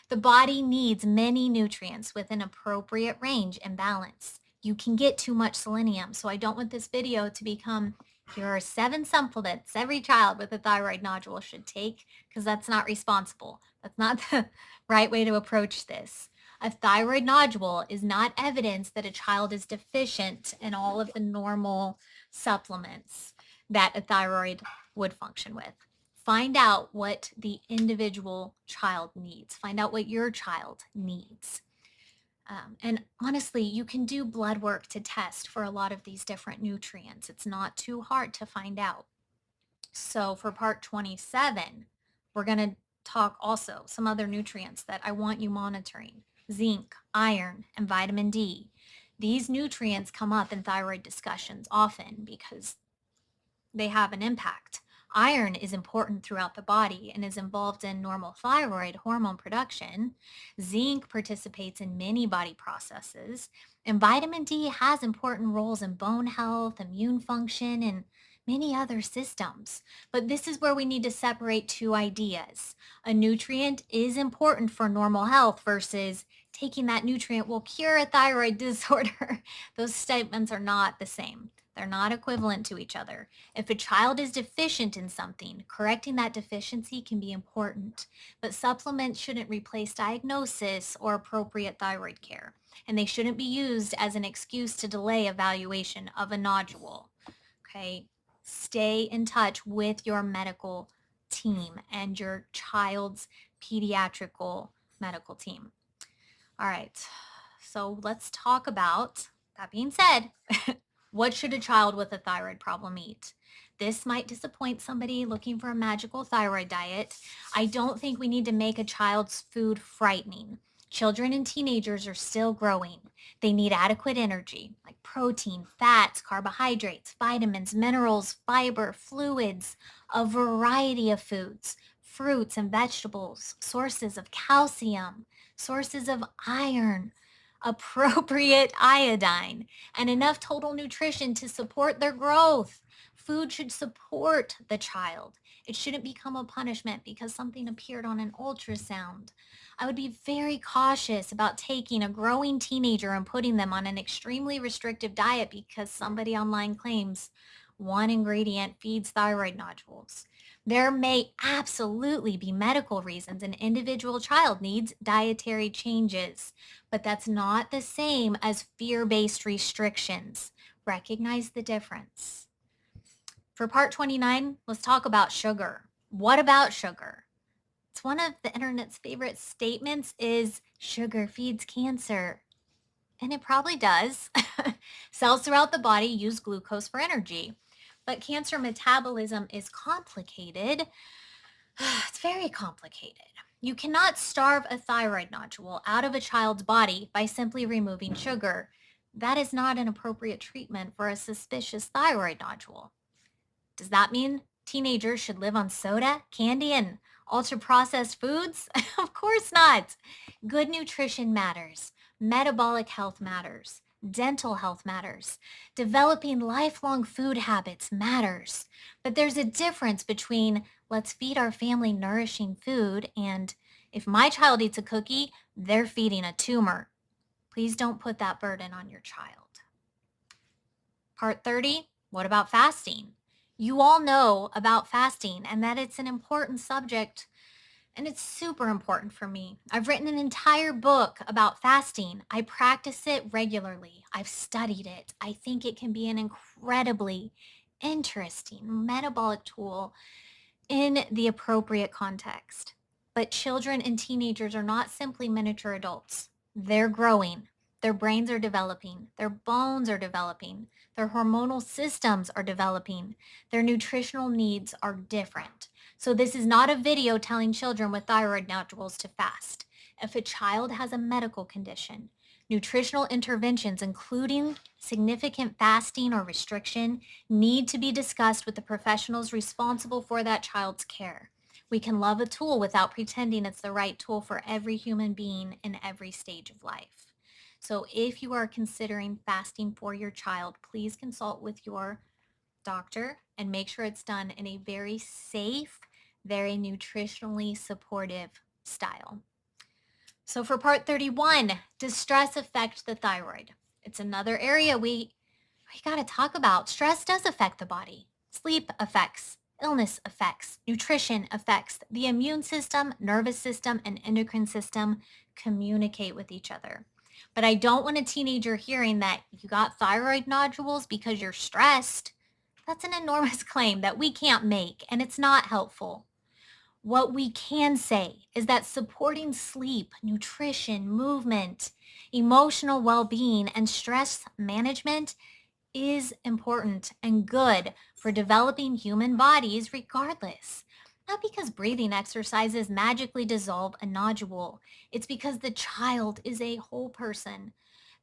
The body needs many nutrients with an appropriate range and balance. You can get too much selenium, so I don't want this video to become here are 7 supplements every child with a thyroid nodule should take, because that's not responsible. That's not the right way to approach this. A thyroid nodule is not evidence that a child is deficient in all of the normal supplements that a thyroid would function with. Find out what the individual child needs. Find out what your child needs. And honestly, you can do blood work to test for a lot of these different nutrients. It's not too hard to find out. So for part 27, we're going to talk also some other nutrients that I want you monitoring. Zinc, iron, and vitamin D. These nutrients come up in thyroid discussions often because they have an impact. Iron is important throughout the body and is involved in normal thyroid hormone production. Zinc participates in many body processes, and vitamin D has important roles in bone health, immune function, and many other systems. But this is where we need to separate two ideas. A nutrient is important for normal health versus taking that nutrient will cure a thyroid disorder. Those statements are not the same. They're not equivalent to each other. If a child is deficient in something, correcting that deficiency can be important, but supplements shouldn't replace diagnosis or appropriate thyroid care, and they shouldn't be used as an excuse to delay evaluation of a nodule. Okay, stay in touch with your medical team and your child's pediatrical medical team. All right, so let's talk about, that being said, what should a child with a thyroid problem eat? This might disappoint somebody looking for a magical thyroid diet. I don't think we need to make a child's food frightening. Children and teenagers are still growing. They need adequate energy, like protein, fats, carbohydrates, vitamins, minerals, fiber, fluids, a variety of foods, fruits and vegetables, sources of calcium, sources of iron, appropriate iodine, and enough total nutrition to support their growth. Food should support the child. It shouldn't become a punishment because something appeared on an ultrasound. I would be very cautious about taking a growing teenager and putting them on an extremely restrictive diet because somebody online claims one ingredient feeds thyroid nodules. There may absolutely be medical reasons an individual child needs dietary changes, but that's not the same as fear-based restrictions. Recognize the difference. For part 29, let's talk about sugar. What about sugar? It's one of the internet's favorite statements is sugar feeds cancer. And it probably does. Cells throughout the body use glucose for energy. But cancer metabolism is complicated. It's very complicated. You cannot starve a thyroid nodule out of a child's body by simply removing sugar. That is not an appropriate treatment for a suspicious thyroid nodule. Does that mean teenagers should live on soda, candy, and ultra-processed foods? Of course not. Good nutrition matters. Metabolic health matters. Dental health matters. Developing lifelong food habits matters. But there's a difference between let's feed our family nourishing food and if my child eats a cookie, they're feeding a tumor. Please don't put that burden on your child. Part 30, what about fasting? You all know about fasting and that it's an important subject, and it's super important for me. I've written an entire book about fasting. I practice it regularly. I've studied it. I think it can be an incredibly interesting metabolic tool in the appropriate context. But children and teenagers are not simply miniature adults. They're growing. Their brains are developing. Their bones are developing. Their hormonal systems are developing. Their nutritional needs are different. So this is not a video telling children with thyroid nodules to fast. If a child has a medical condition, nutritional interventions, including significant fasting or restriction, need to be discussed with the professionals responsible for that child's care. We can love a tool without pretending it's the right tool for every human being in every stage of life. So if you are considering fasting for your child, please consult with your doctor and make sure it's done in a very safe, very nutritionally supportive style. So for part 31, does stress affect the thyroid? It's another area we got to talk about. Stress does affect the body. Sleep affects, illness affects, nutrition affects. The immune system, nervous system, and endocrine system communicate with each other. But I don't want a teenager hearing that you got thyroid nodules because you're stressed. That's an enormous claim that we can't make, and it's not helpful. What we can say is that supporting sleep, nutrition, movement, emotional well-being, and stress management is important and good for developing human bodies regardless. Not because breathing exercises magically dissolve a nodule. It's because the child is a whole person.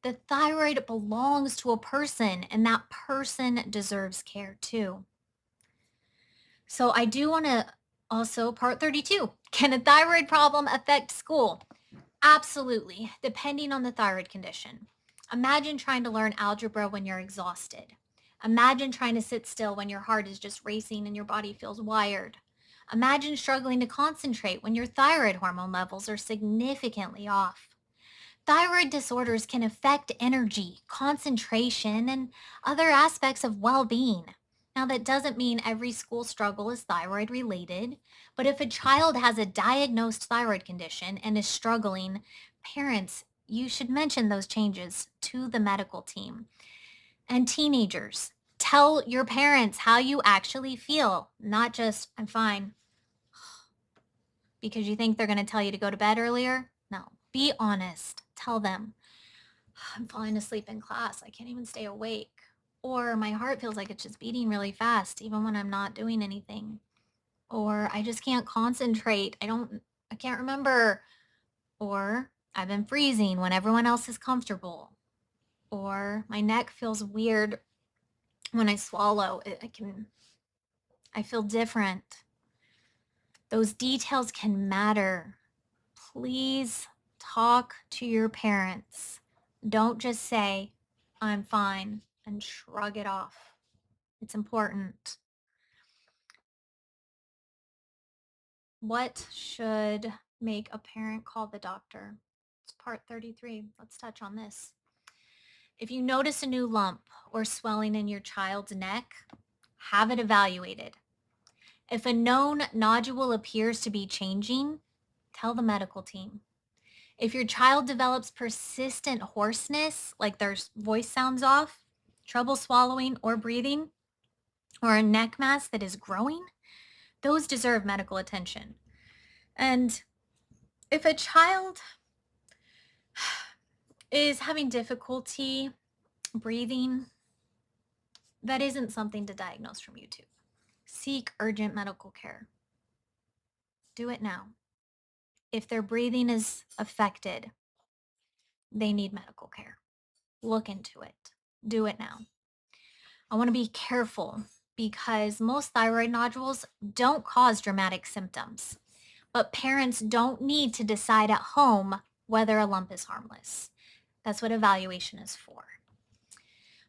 The thyroid belongs to a person, and that person deserves care too. So I do want to also, part 32, can a thyroid problem affect school? Absolutely, depending on the thyroid condition. Imagine trying to learn algebra when you're exhausted. Imagine trying to sit still when your heart is just racing and your body feels wired. Imagine struggling to concentrate when your thyroid hormone levels are significantly off. Thyroid disorders can affect energy, concentration, and other aspects of well-being. Now, that doesn't mean every school struggle is thyroid related, but if a child has a diagnosed thyroid condition and is struggling, parents, you should mention those changes to the medical team. And teenagers, tell your parents how you actually feel, not just, I'm fine, because you think they're going to tell you to go to bed earlier. No, be honest. Tell them, I'm falling asleep in class. I can't even stay awake. Or my heart feels like it's just beating really fast, even when I'm not doing anything. Or I just can't concentrate. I can't remember. Or I've been freezing when everyone else is comfortable. Or my neck feels weird when I swallow. I feel different. Those details can matter. Please talk to your parents. Don't just say, I'm fine, and shrug it off. It's important. What should make a parent call the doctor? It's part 33. Let's touch on this. If you notice a new lump or swelling in your child's neck, have it evaluated. If a known nodule appears to be changing, tell the medical team. If your child develops persistent hoarseness, like their voice sounds off, trouble swallowing or breathing, or a neck mass that is growing, those deserve medical attention. And if a child is having difficulty breathing, that isn't something to diagnose from YouTube. Seek urgent medical care. Do it now. If their breathing is affected, they need medical care. Look into it. Do it now. I want to be careful because most thyroid nodules don't cause dramatic symptoms, but parents don't need to decide at home whether a lump is harmless. That's what evaluation is for.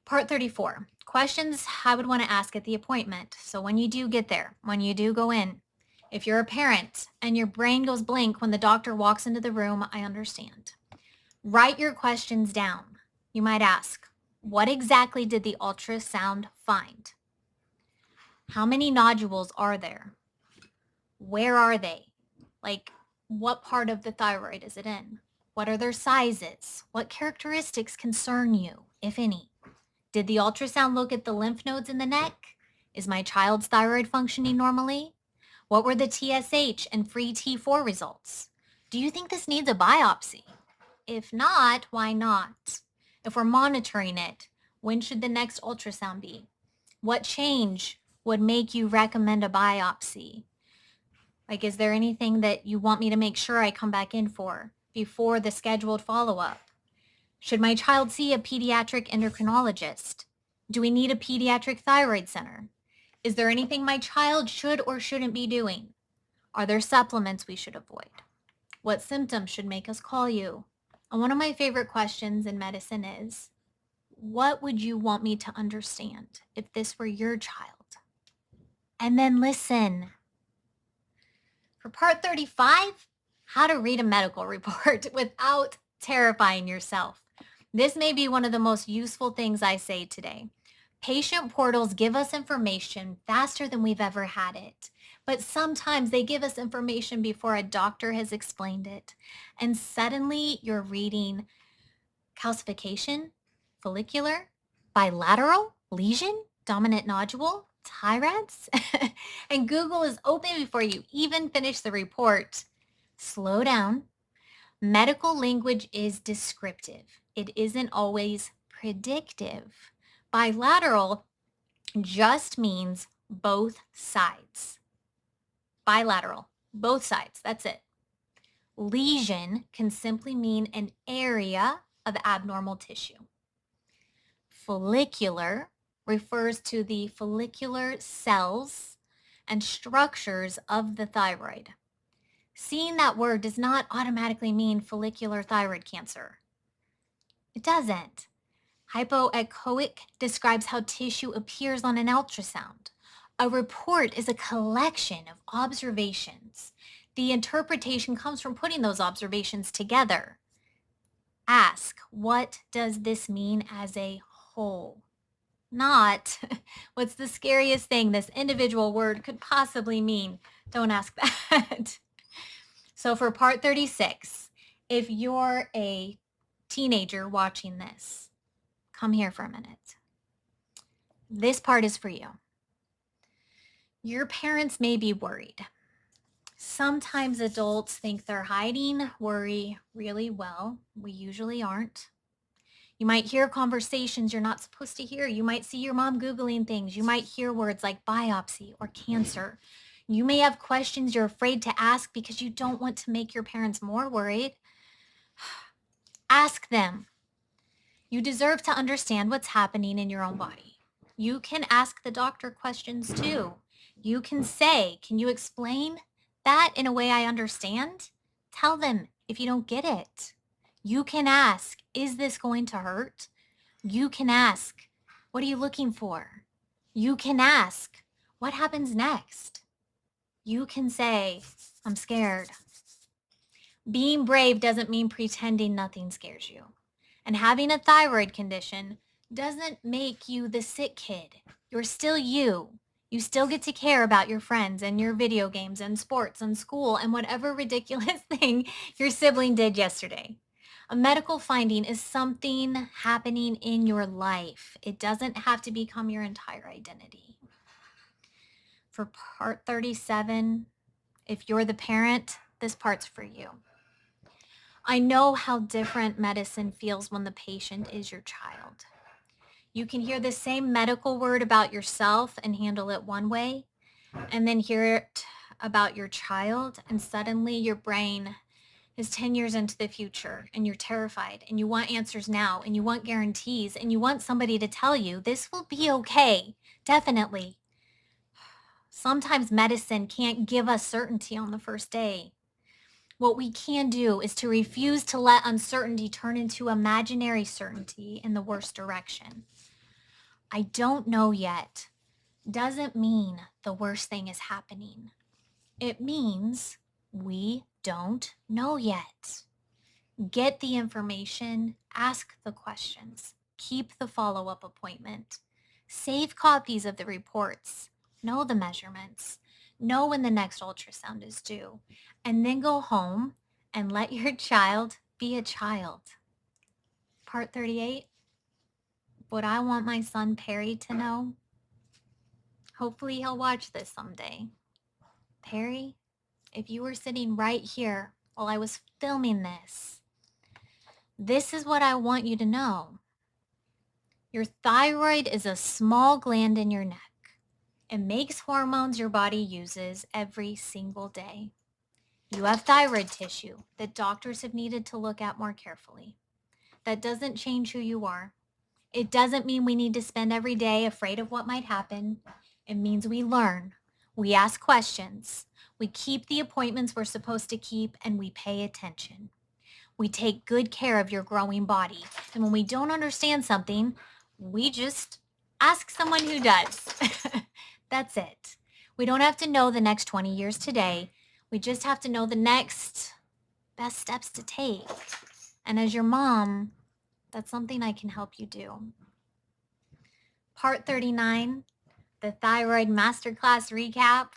Part 34, questions I would want to ask at the appointment. So when you do get there, when you do go in, if you're a parent and your brain goes blank when the doctor walks into the room, I understand. Write your questions down. You might ask, what exactly did the ultrasound find? How many nodules are there? Where are they? Like, what part of the thyroid is it in? What are their sizes? What characteristics concern you, if any? Did the ultrasound look at the lymph nodes in the neck? Is my child's thyroid functioning normally? What were the TSH and free T4 results? Do you think this needs a biopsy? If not, why not? If we're monitoring it, when should the next ultrasound be? What change would make you recommend a biopsy? Like, is there anything that you want me to make sure I come back in for before the scheduled follow-up? Should my child see a pediatric endocrinologist? Do we need a pediatric thyroid center? Is there anything my child should or shouldn't be doing? Are there supplements we should avoid? What symptoms should make us call you? And one of my favorite questions in medicine is, what would you want me to understand if this were your child? And then listen. For part 35, how to read a medical report without terrifying yourself. This may be one of the most useful things I say today. Patient portals give us information faster than we've ever had it, but sometimes they give us information before a doctor has explained it. And suddenly you're reading calcification, follicular, bilateral, lesion, dominant nodule, TI-RADS, and Google is open before you even finish the report. Slow down. Medical language is descriptive. It isn't always predictive. Bilateral just means both sides. Bilateral, both sides, that's it. Lesion can simply mean an area of abnormal tissue. Follicular refers to the follicular cells and structures of the thyroid. Seeing that word does not automatically mean follicular thyroid cancer. It doesn't. Hypoechoic describes how tissue appears on an ultrasound. A report is a collection of observations. The interpretation comes from putting those observations together. Ask, what does this mean as a whole? Not, what's the scariest thing this individual word could possibly mean? Don't ask that. So for part 36, if you're a teenager watching this, come here for a minute. This part is for you. Your parents may be worried. Sometimes adults think they're hiding worry really well. We usually aren't. You might hear conversations you're not supposed to hear. You might see your mom Googling things. You might hear words like biopsy or cancer. You may have questions you're afraid to ask because you don't want to make your parents more worried. Ask them. You deserve to understand what's happening in your own body. You can ask the doctor questions too. You can say, can you explain that in a way I understand? Tell them if you don't get it. You can ask, is this going to hurt? You can ask, what are you looking for? You can ask, what happens next? You can say, I'm scared. Being brave doesn't mean pretending nothing scares you. And having a thyroid condition doesn't make you the sick kid. You're still you. You still get to care about your friends and your video games and sports and school and whatever ridiculous thing your sibling did yesterday. A medical finding is something happening in your life. It doesn't have to become your entire identity. For part 37, if you're the parent, this part's for you. I know how different medicine feels when the patient is your child. You can hear the same medical word about yourself and handle it one way, and then hear it about your child, and suddenly your brain is 10 years into the future, and you're terrified, and you want answers now, and you want guarantees, and you want somebody to tell you, this will be okay, definitely. Sometimes medicine can't give us certainty on the first day. What we can do is to refuse to let uncertainty turn into imaginary certainty in the worst direction. I don't know yet doesn't mean the worst thing is happening. It means we don't know yet. Get the information, ask the questions, keep the follow-up appointment, save copies of the reports, know the measurements, know when the next ultrasound is due, and then go home and let your child be a child. Part 38, what I want my son Perry to know. Hopefully he'll watch this someday. Perry, if you were sitting right here while I was filming this is what I want you to know. Your thyroid is a small gland in your neck. It makes hormones your body uses every single day. You have thyroid tissue that doctors have needed to look at more carefully. That doesn't change who you are. It doesn't mean we need to spend every day afraid of what might happen. It means we learn, we ask questions, we keep the appointments we're supposed to keep, and we pay attention. We take good care of your growing body. And when we don't understand something, we just ask someone who does. That's it. We don't have to know the next 20 years today. We just have to know the next best steps to take. And as your mom, that's something I can help you do. Part 39, the thyroid masterclass recap.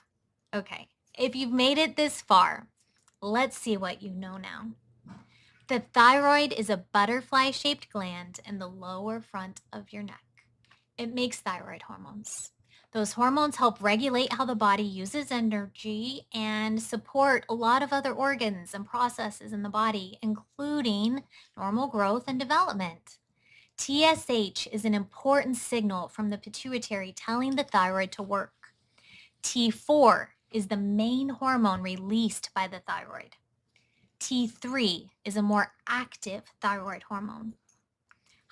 Okay, if you've made it this far, let's see what you know now. The thyroid is a butterfly-shaped gland in the lower front of your neck. It makes thyroid hormones. Those hormones help regulate how the body uses energy and support a lot of other organs and processes in the body, including normal growth and development. TSH is an important signal from the pituitary telling the thyroid to work. T4 is the main hormone released by the thyroid. T3 is a more active thyroid hormone.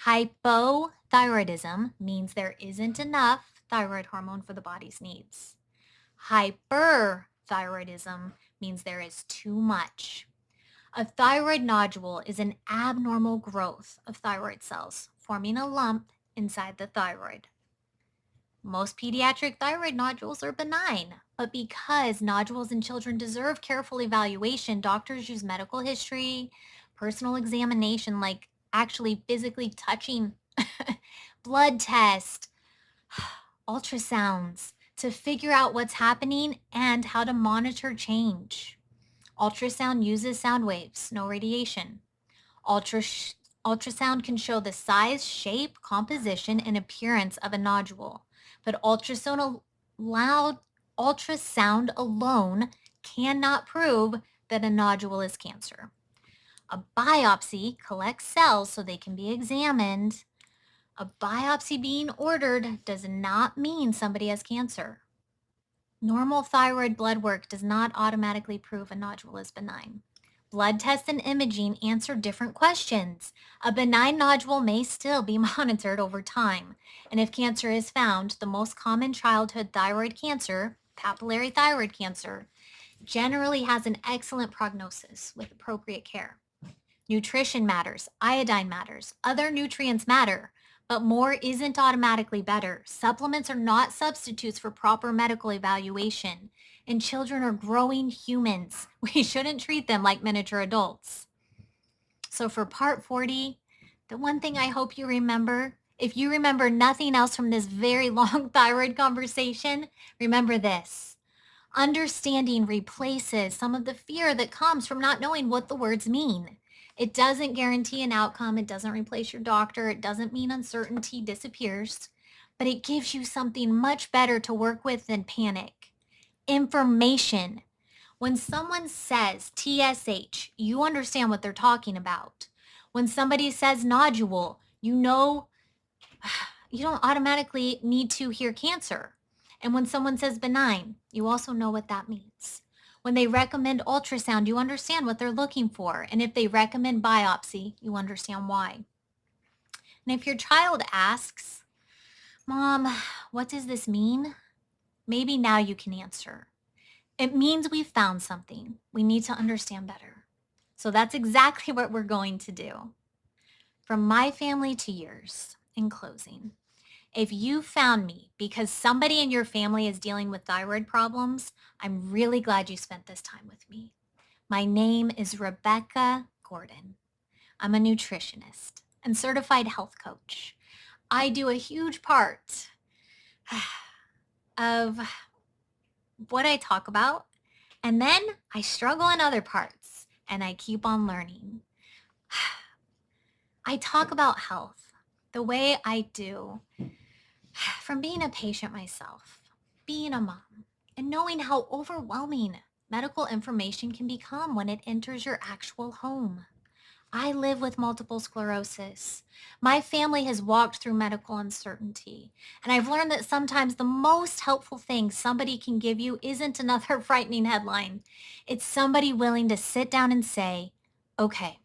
Hypothyroidism means there isn't enough thyroid hormone for the body's needs. Hyperthyroidism means there is too much. A thyroid nodule is an abnormal growth of thyroid cells forming a lump inside the thyroid. Most pediatric thyroid nodules are benign, but because nodules in children deserve careful evaluation, doctors use medical history, personal examination, like actually physically touching, blood test, ultrasounds to figure out what's happening and how to monitor change. Ultrasound uses sound waves, no radiation. Ultrasound can show the size, shape, composition, and appearance of a nodule, but ultrasound alone cannot prove that a nodule is cancer. A biopsy collects cells so they can be examined. A biopsy being ordered does not mean somebody has cancer. Normal thyroid blood work does not automatically prove a nodule is benign. Blood tests and imaging answer different questions. A benign nodule may still be monitored over time. And if cancer is found, the most common childhood thyroid cancer, papillary thyroid cancer, generally has an excellent prognosis with appropriate care. Nutrition matters, iodine matters, other nutrients matter, but more isn't automatically better. Supplements are not substitutes for proper medical evaluation, and children are growing humans. We shouldn't treat them like miniature adults. So for part 40, the one thing I hope you remember, if you remember nothing else from this very long thyroid conversation, remember this. Understanding replaces some of the fear that comes from not knowing what the words mean. It doesn't guarantee an outcome. It doesn't replace your doctor. It doesn't mean uncertainty disappears, but it gives you something much better to work with than panic. Information. When someone says TSH, you understand what they're talking about. When somebody says nodule, you know you don't automatically need to hear cancer. And when someone says benign, you also know what that means. When they recommend ultrasound, you understand what they're looking for. And if they recommend biopsy, you understand why. And if your child asks, Mom, what does this mean? Maybe now you can answer. It means we've found something. We need to understand better. So that's exactly what we're going to do. From my family to yours, in closing, if you found me because somebody in your family is dealing with thyroid problems, I'm really glad you spent this time with me. My name is Rebecca Gordon. I'm a nutritionist and certified health coach. I do a huge part of what I talk about, and then I struggle in other parts, and I keep on learning. I talk about health the way I do from being a patient myself, being a mom, and knowing how overwhelming medical information can become when it enters your actual home. I live with multiple sclerosis. My family has walked through medical uncertainty, and I've learned that sometimes the most helpful thing somebody can give you isn't another frightening headline. It's somebody willing to sit down and say, okay,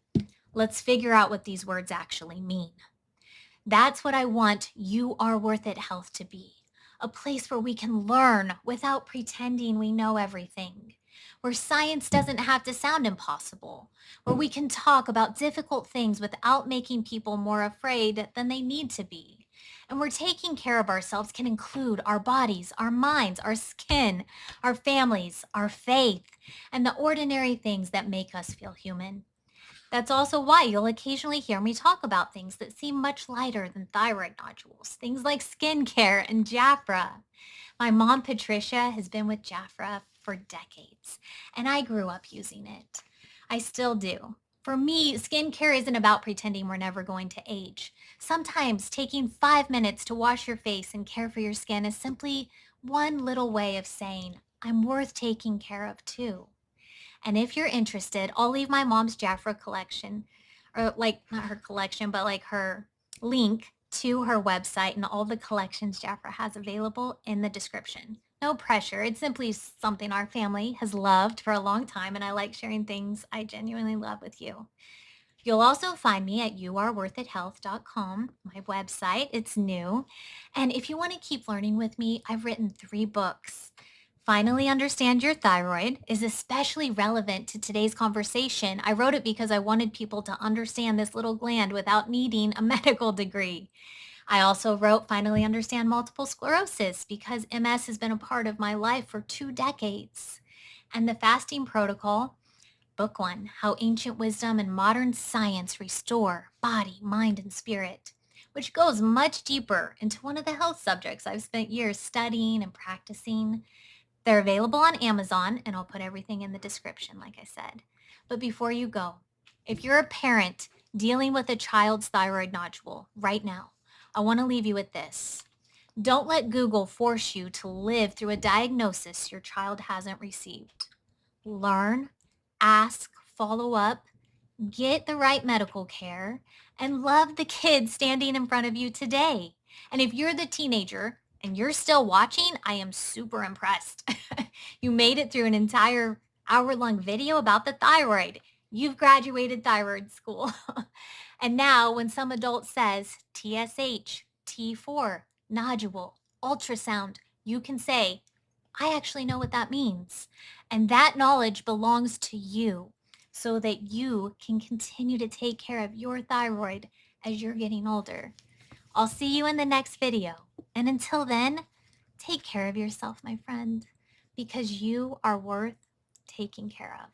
let's figure out what these words actually mean. That's what I want You Are Worth It Health to be. A place where we can learn without pretending we know everything. Where science doesn't have to sound impossible. Where we can talk about difficult things without making people more afraid than they need to be. And where taking care of ourselves can include our bodies, our minds, our skin, our families, our faith, and the ordinary things that make us feel human. That's also why you'll occasionally hear me talk about things that seem much lighter than thyroid nodules, things like skincare and Jafra. My mom, Patricia, has been with Jafra for decades, and I grew up using it. I still do. For me, skincare isn't about pretending we're never going to age. Sometimes taking 5 minutes to wash your face and care for your skin is simply one little way of saying, I'm worth taking care of too. And if you're interested, I'll leave my mom's Jafra collection, or like not her collection, but like her link to her website and all the collections Jafra has available in the description. No pressure. It's simply something our family has loved for a long time, and I like sharing things I genuinely love with you. You'll also find me at youareworthithealth.com, my website. It's new. And if you want to keep learning with me, I've written 3 books. Finally Understand Your Thyroid is especially relevant to today's conversation. I wrote it because I wanted people to understand this little gland without needing a medical degree. I also wrote Finally Understand Multiple Sclerosis because MS has been a part of my life for 2 decades. And the Fasting Protocol, Book 1, How Ancient Wisdom and Modern Science Restore Body, Mind, and Spirit, which goes much deeper into one of the health subjects I've spent years studying and practicing. They're available on Amazon, and I'll put everything in the description, like I said. But before you go, if you're a parent dealing with a child's thyroid nodule right now, I want to leave you with this. Don't let Google force you to live through a diagnosis your child hasn't received. Learn, ask, follow up, get the right medical care, and love the kids standing in front of you today. And if you're the teenager and you're still watching, I am super impressed. You made it through an entire hour-long video about the thyroid. You've graduated thyroid school. And now when some adult says TSH, T4, nodule, ultrasound, you can say, I actually know what that means. And that knowledge belongs to you so that you can continue to take care of your thyroid as you're getting older. I'll see you in the next video. And until then, take care of yourself, my friend, because you are worth taking care of.